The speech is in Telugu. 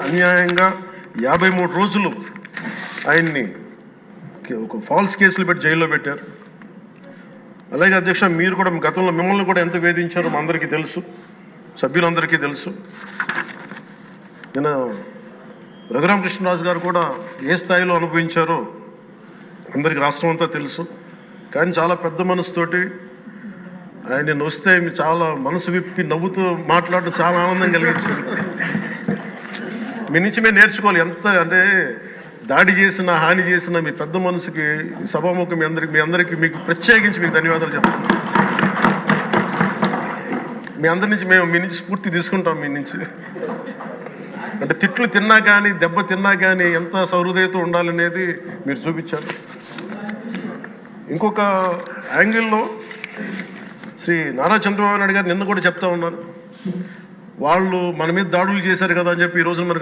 అన్యాయంగా 53 రోజులు ఆయన్ని ఒక ఫాల్స్ కేసులు పెట్టి జైల్లో పెట్టారు. అలాగే అధ్యక్ష, మీరు కూడా గతంలో మిమ్మల్ని కూడా ఎంత వేధించారో మా అందరికీ తెలుసు, సభ్యులందరికీ తెలుసు. నిన్న రఘురామకృష్ణరాజు గారు కూడా ఏ స్థాయిలో అనుభవించారో అందరికీ రాష్ట్రం అంతా తెలుసు. కానీ చాలా పెద్ద మనసుతోటి ఆయన వస్తే చాలా మనసు విప్పి నవ్వుతూ మాట్లాడడం చాలా ఆనందం కలిగించింది. మీ నుంచి మేము నేర్చుకోవాలి. ఎంత అంటే దాడి చేసిన, హాని చేసిన మీ పెద్ద మనసుకి సభాముఖం మీ అందరికీ మీకు ప్రత్యేకించి మీకు ధన్యవాదాలు చెప్తాను. మీ అందరి నుంచి మీ నుంచి స్ఫూర్తి తీసుకుంటాం. మీ నుంచి అంటే తిట్లు తిన్నా కానీ, దెబ్బ తిన్నా కానీ ఎంత సహృదయతో ఉండాలనేది మీరు చూపించారు. ఇంకొక యాంగిల్లో శ్రీ నారా చంద్రబాబు నాయుడు గారు నిన్న కూడా చెప్తా ఉన్నారు, వాళ్ళు మన మీద దాడులు చేశారు కదా అని చెప్పి ఈ రోజు మనకు